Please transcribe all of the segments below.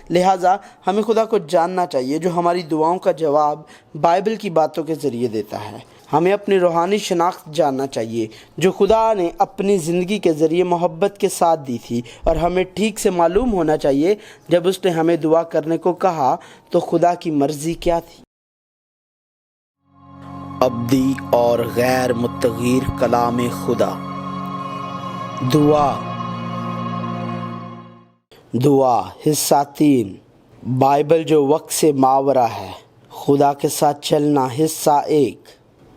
لہٰذا ہمیں خدا کو جاننا چاہیے جو ہماری دعاؤں کا جواب بائبل کی باتوں کے ذریعے دیتا ہے۔ ہمیں اپنی روحانی شناخت جاننا چاہیے جو خدا نے اپنی زندگی کے ذریعے محبت کے ساتھ دی تھی، اور ہمیں ٹھیک سے معلوم ہونا چاہیے جب اس نے ہمیں دعا کرنے کو کہا تو خدا کی مرضی کیا تھی۔ ابدی اور غیر متغیر کلام خدا۔ دعا حصہ 3، بائبل جو وقت سے ماورا ہے، خدا کے ساتھ چلنا حصہ 1،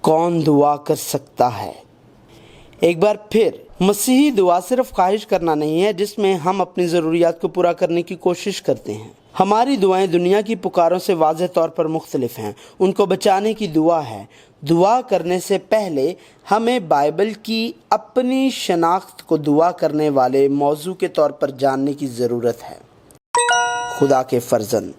کون دعا کر سکتا ہے؟ ایک بار پھر مسیحی دعا صرف خواہش کرنا نہیں ہے جس میں ہم اپنی ضروریات کو پورا کرنے کی کوشش کرتے ہیں۔ ہماری دعائیں دنیا کی پکاروں سے واضح طور پر مختلف ہیں۔ ان کو بچانے کی دعا ہے۔ دعا کرنے سے پہلے ہمیں بائبل کی اپنی شناخت کو دعا کرنے والے موضوع کے طور پر جاننے کی ضرورت ہے۔ خدا کے فرزند۔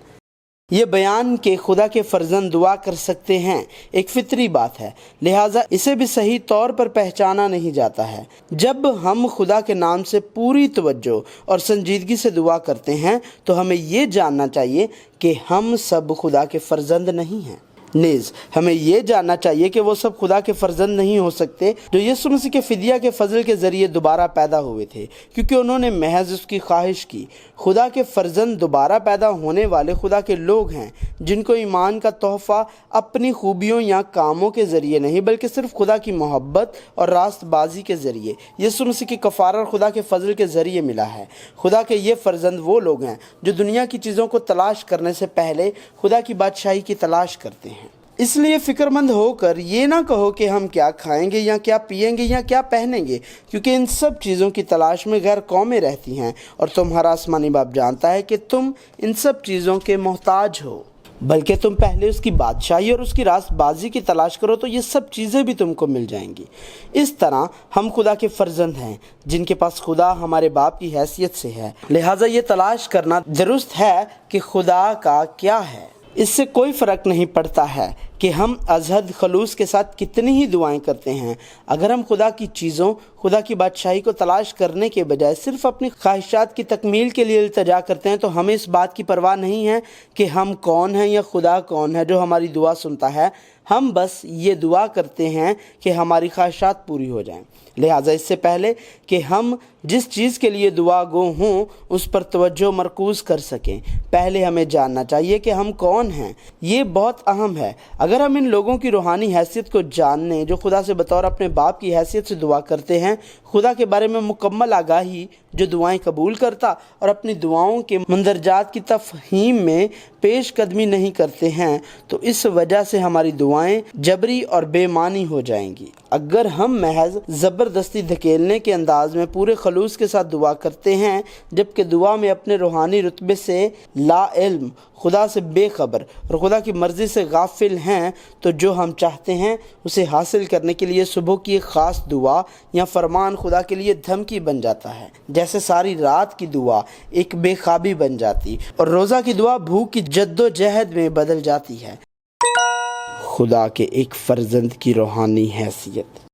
یہ بیان کہ خدا کے فرزند دعا کر سکتے ہیں ایک فطری بات ہے، لہٰذا اسے بھی صحیح طور پر پہچانا نہیں جاتا ہے۔ جب ہم خدا کے نام سے پوری توجہ اور سنجیدگی سے دعا کرتے ہیں تو ہمیں یہ جاننا چاہیے کہ ہم سب خدا کے فرزند نہیں ہیں۔ نیز ہمیں یہ جاننا چاہیے کہ وہ سب خدا کے فرزند نہیں ہو سکتے جو یسوع مسیح کے فدیہ کے فضل کے ذریعے دوبارہ پیدا ہوئے تھے، کیونکہ انہوں نے محض اس کی خواہش کی۔ خدا کے فرزند دوبارہ پیدا ہونے والے خدا کے لوگ ہیں جن کو ایمان کا تحفہ اپنی خوبیوں یا کاموں کے ذریعے نہیں بلکہ صرف خدا کی محبت اور راست بازی کے ذریعے یسوع مسیح کی کفارہ اور خدا کے فضل کے ذریعے ملا ہے۔ خدا کے یہ فرزند وہ لوگ ہیں جو دنیا کی چیزوں کو تلاش کرنے سے پہلے خدا کی بادشاہی کی تلاش کرتے ہیں۔ اس لیے فکر مند ہو کر یہ نہ کہو کہ ہم کیا کھائیں گے یا کیا پئیں گے یا کیا پہنیں گے، کیونکہ ان سب چیزوں کی تلاش میں غیر قومیں رہتی ہیں، اور تمہارا آسمانی باپ جانتا ہے کہ تم ان سب چیزوں کے محتاج ہو۔ بلکہ تم پہلے اس کی بادشاہی اور اس کی راست بازی کی تلاش کرو تو یہ سب چیزیں بھی تم کو مل جائیں گی۔ اس طرح ہم خدا کے فرزند ہیں جن کے پاس خدا ہمارے باپ کی حیثیت سے ہے، لہٰذا یہ تلاش کرنا درست ہے کہ خدا کا کیا ہے۔ اس سے کوئی فرق نہیں پڑتا ہے کہ ہم از حد خلوص کے ساتھ کتنی ہی دعائیں کرتے ہیں۔ اگر ہم خدا کی چیزوں، خدا کی بادشاہی کو تلاش کرنے کے بجائے صرف اپنی خواہشات کی تکمیل کے لیے التجا کرتے ہیں تو ہمیں اس بات کی پرواہ نہیں ہے کہ ہم کون ہیں یا خدا کون ہے جو ہماری دعا سنتا ہے۔ ہم بس یہ دعا کرتے ہیں کہ ہماری خواہشات پوری ہو جائیں۔ لہٰذا اس سے پہلے کہ ہم جس چیز کے لیے دعا گو ہوں اس پر توجہ مرکوز کر سکیں، پہلے ہمیں جاننا چاہیے کہ ہم کون ہیں۔ یہ بہت اہم ہے۔ اگر ہم ان لوگوں کی روحانی حیثیت کو جاننے جو خدا سے بطور اپنے باپ کی حیثیت سے دعا کرتے ہیں، خدا کے بارے میں مکمل آگاہی جو دعائیں قبول کرتا اور اپنی دعاؤں کے مندرجات کی تفہیم میں پیش قدمی نہیں کرتے ہیں، تو اس وجہ سے ہماری دعائیں جبری اور بے معنی ہو جائیں گی۔ اگر ہم محض زبردستی دھکیلنے کے انداز میں پورے خلوص کے ساتھ دعا کرتے ہیں جبکہ دعا میں اپنے روحانی رتبے سے لا علم، خدا سے بے خبر اور خدا کی مرضی سے غافل ہیں، تو جو ہم چاہتے ہیں اسے حاصل کرنے کے لیے صبح کی ایک خاص دعا یا فرمان خدا کے لیے دھمکی بن جاتا ہے، جیسے ساری رات کی دعا ایک بے خوابی بن جاتی اور روزہ کی دعا بھوک کی جد و جہد میں بدل جاتی ہے۔ خدا کے ایک فرزند کی روحانی حیثیت۔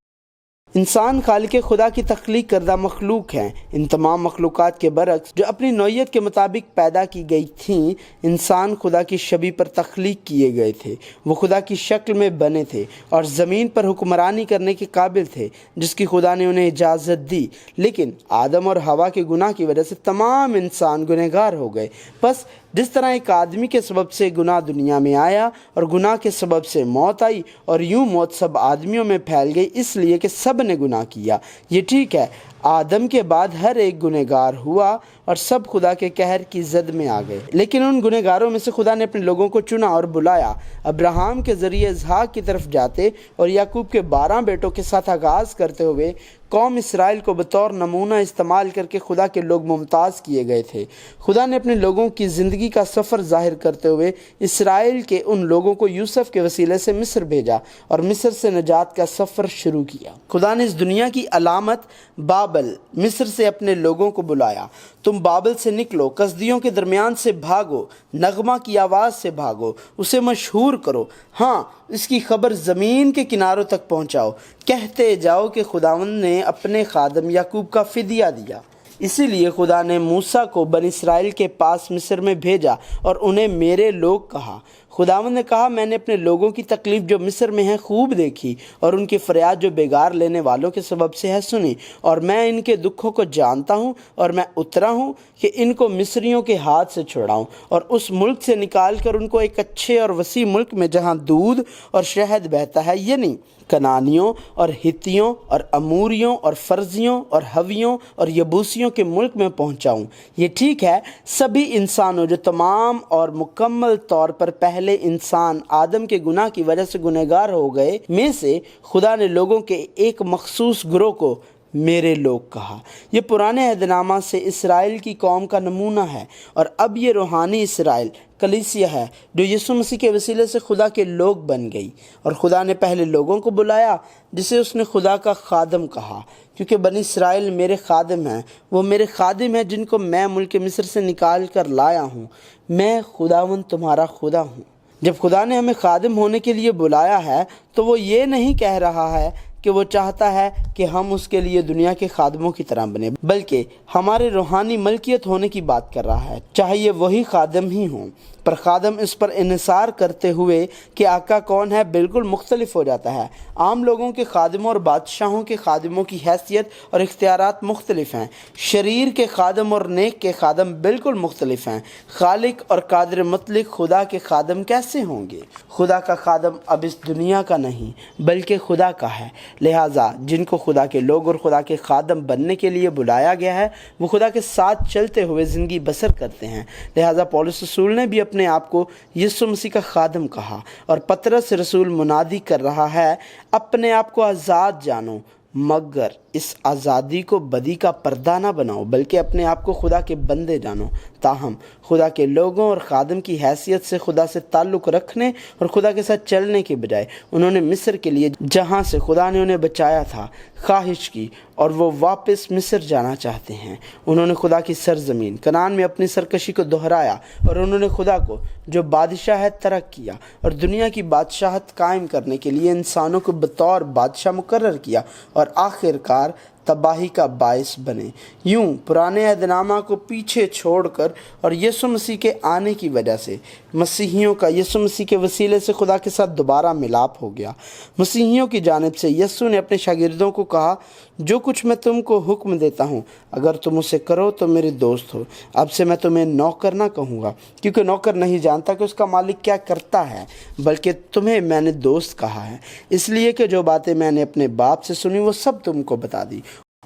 انسان خالق خدا کی تخلیق کردہ مخلوق ہیں۔ ان تمام مخلوقات کے برعکس جو اپنی نوعیت کے مطابق پیدا کی گئی تھیں، انسان خدا کی شبیہ پر تخلیق کیے گئے تھے۔ وہ خدا کی شکل میں بنے تھے اور زمین پر حکمرانی کرنے کے قابل تھے جس کی خدا نے انہیں اجازت دی، لیکن آدم اور حوا کے گناہ کی وجہ سے تمام انسان گنہگار ہو گئے۔ بس جس طرح ایک آدمی کے سبب سے گناہ دنیا میں آیا اور گناہ کے سبب سے موت آئی، اور یوں موت سب آدمیوں میں پھیل گئی اس لیے کہ سب نے گناہ کیا۔ یہ ٹھیک ہے، آدم کے بعد ہر ایک گنہگار ہوا اور سب خدا کے قہر کی زد میں آ گئے، لیکن ان گنہگاروں میں سے خدا نے اپنے لوگوں کو چنا اور بلایا۔ ابراہیم کے ذریعے اسحاق کی طرف جاتے اور یعقوب کے 12 بیٹوں کے ساتھ آغاز کرتے ہوئے قوم اسرائیل کو بطور نمونہ استعمال کر کے خدا کے لوگ ممتاز کیے گئے تھے۔ خدا نے اپنے لوگوں کی زندگی کا سفر ظاہر کرتے ہوئے اسرائیل کے ان لوگوں کو یوسف کے وسیلے سے مصر بھیجا اور مصر سے نجات کا سفر شروع کیا۔ خدا نے اس دنیا کی علامت بابل، مصر سے اپنے لوگوں کو بلایا۔ تم بابل سے نکلو، کسدیوں کے درمیان سے بھاگو، نغمہ کی آواز سے بھاگو، اسے مشہور کرو، ہاں اس کی خبر زمین کے کناروں تک پہنچاؤ، کہتے جاؤ کہ خداوند نے اپنے خادم یعقوب کا فدیہ دیا۔ اسی لیے خدا نے موسیٰ کو بنی اسرائیل کے پاس مصر میں بھیجا اور انہیں میرے لوگ کہا۔ خداوند نے کہا، میں نے اپنے لوگوں کی تکلیف جو مصر میں ہے خوب دیکھی، اور ان کی فریاد جو بیگار لینے والوں کے سبب سے ہے سنی، اور میں ان کے دکھوں کو جانتا ہوں، اور میں اترا ہوں کہ ان کو مصریوں کے ہاتھ سے چھڑاؤں اور اس ملک سے نکال کر ان کو ایک اچھے اور وسیع ملک میں جہاں دودھ اور شہد بہتا ہے، یعنی کنانیوں اور ہتیوں اور اموریوں اور فرزیوں اور ہویوں اور یبوسیوں کے ملک میں پہنچاؤں۔ یہ ٹھیک ہے، سبھی انسانوں جو تمام اور مکمل طور پر پہلے انسان آدم کے گناہ کی وجہ سے گنہگار ہو گئے میں سے خدا نے لوگوں کے ایک مخصوص گروہ کو میرے لوگ کہا۔ یہ پرانے عہد نامہ سے اسرائیل کی قوم کا نمونہ ہے، اور اب یہ روحانی اسرائیل کلیسیا ہے جو یسوع مسیح کے وسیلے سے خدا کے لوگ بن گئی۔ اور خدا نے پہلے لوگوں کو بلایا جسے اس نے خدا کا خادم کہا، کیونکہ بنی اسرائیل میرے خادم ہیں، وہ میرے خادم ہیں جن کو میں ملک مصر سے نکال کر لایا ہوں۔ میں خداوند تمہارا خدا ہوں۔ جب خدا نے ہمیں خادم ہونے کے لیے بلایا ہے تو وہ یہ نہیں کہہ رہا ہے کہ وہ چاہتا ہے کہ ہم اس کے لیے دنیا کے خادموں کی طرح بنیں، بلکہ ہمارے روحانی ملکیت ہونے کی بات کر رہا ہے، چاہے یہ وہی خادم ہی ہوں۔ پر خادم اس پر انحصار کرتے ہوئے کہ آقا کون ہے بالکل مختلف ہو جاتا ہے۔ عام لوگوں کے خادموں اور بادشاہوں کے خادموں کی حیثیت اور اختیارات مختلف ہیں۔ شریر کے خادم اور نیک کے خادم بالکل مختلف ہیں۔ خالق اور قادر مطلق خدا کے خادم کیسے ہوں گے؟ خدا کا خادم اب اس دنیا کا نہیں بلکہ خدا کا ہے، لہٰذا جن کو خدا کے لوگ اور خدا کے خادم بننے کے لیے بلایا گیا ہے وہ خدا کے ساتھ چلتے ہوئے زندگی بسر کرتے ہیں۔ لہٰذا پولس رسول نے بھی اپنے آپ کو یسوع مسیح کا خادم کہا، اور پطرس رسول منادی کر رہا ہے، اپنے آپ کو آزاد جانو، مگر اس آزادی کو بدی کا پردہ نہ بناؤ، بلکہ اپنے آپ کو خدا کے بندے جانو۔ تاہم خدا کے لوگوں اور خادم کی حیثیت سے خدا سے تعلق رکھنے اور خدا کے ساتھ چلنے کے بجائے انہوں نے مصر کے لیے، جہاں سے خدا نے انہیں بچایا تھا، خواہش کی، اور وہ واپس مصر جانا چاہتے ہیں۔ انہوں نے خدا کی سرزمین کنعان میں اپنی سرکشی کو دہرایا، اور انہوں نے خدا کو جو بادشاہ ہے ترک کیا، اور دنیا کی بادشاہت قائم کرنے کے لیے انسانوں کو بطور بادشاہ مقرر کیا، اور آخر کار تباہی کا باعث بنے۔ یوں پرانے عہد نامہ کو پیچھے چھوڑ کر اور یسوع مسیح کے آنے کی وجہ سے مسیحیوں کا یسوع مسیح کے وسیلے سے خدا کے ساتھ دوبارہ ملاپ ہو گیا۔ مسیحیوں کی جانب سے یسوع نے اپنے شاگردوں کو کہا، جو کچھ میں تم کو حکم دیتا ہوں اگر تم اسے کرو تو میرے دوست ہو۔ اب سے میں تمہیں نوکر نہ کہوں گا، کیونکہ نوکر نہیں جانتا کہ اس کا مالک کیا کرتا ہے، بلکہ تمہیں میں نے دوست کہا ہے، اس لیے کہ جو باتیں میں نے اپنے باپ سے سنی وہ سب تم کو بتا دی۔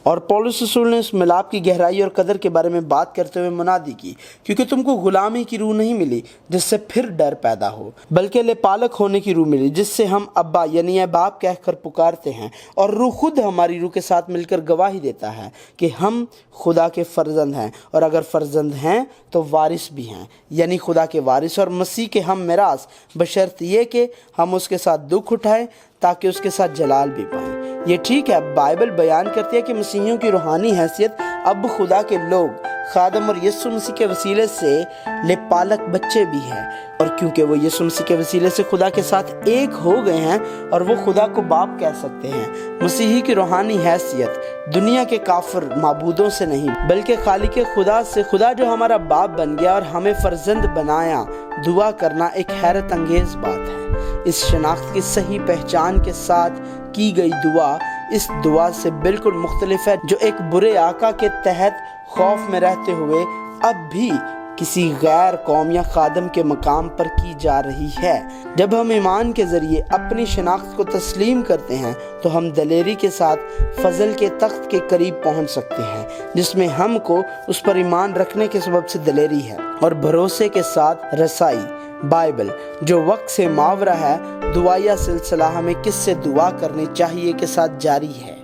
اور پولس رسول نے اس ملاپ کی گہرائی اور قدر کے بارے میں بات کرتے ہوئے منادی کی، کیونکہ تم کو غلامی کی روح نہیں ملی جس سے پھر ڈر پیدا ہو، بلکہ لپالک ہونے کی روح ملی جس سے ہم ابا یعنی اے باپ کہہ کر پکارتے ہیں، اور روح خود ہماری روح کے ساتھ مل کر گواہی دیتا ہے کہ ہم خدا کے فرزند ہیں، اور اگر فرزند ہیں تو وارث بھی ہیں، یعنی خدا کے وارث اور مسیح کے ہم میراث، بشرط یہ کہ ہم اس کے ساتھ دکھ اٹھائیں تاکہ اس کے ساتھ جلال بھی پائیں۔ یہ ٹھیک ہے، بائبل بیان کرتی ہے کہ مسیحیوں کی روحانی حیثیت اب خدا کے لوگ، خادم اور یسوع مسیح کے وسیلے سے لپالک بچے بھی ہیں، اور کیونکہ وہ یسوع مسیح کے وسیلے سے خدا کے ساتھ ایک ہو گئے ہیں اور وہ خدا کو باپ کہہ سکتے ہیں۔ مسیحی کی روحانی حیثیت دنیا کے کافر معبودوں سے نہیں بلکہ خالق خدا سے، خدا جو ہمارا باپ بن گیا اور ہمیں فرزند بنایا، دعا کرنا ایک حیرت انگیز بات ہے۔ اس شناخت کی صحیح پہچان کے ساتھ کی گئی دعا اس دعا سے بالکل مختلف ہے جو ایک برے آقا کے تحت خوف میں رہتے ہوئے اب بھی کسی غیر قوم یا خادم کے مقام پر کی جا رہی ہے۔ جب ہم ایمان کے ذریعے اپنی شناخت کو تسلیم کرتے ہیں تو ہم دلیری کے ساتھ فضل کے تخت کے قریب پہنچ سکتے ہیں، جس میں ہم کو اس پر ایمان رکھنے کے سبب سے دلیری ہے اور بھروسے کے ساتھ رسائی۔ بائبل جو وقت سے ماورا ہے، دعائیہ سلسلہ ہمیں کس سے دعا کرنی چاہیے کے ساتھ جاری ہے۔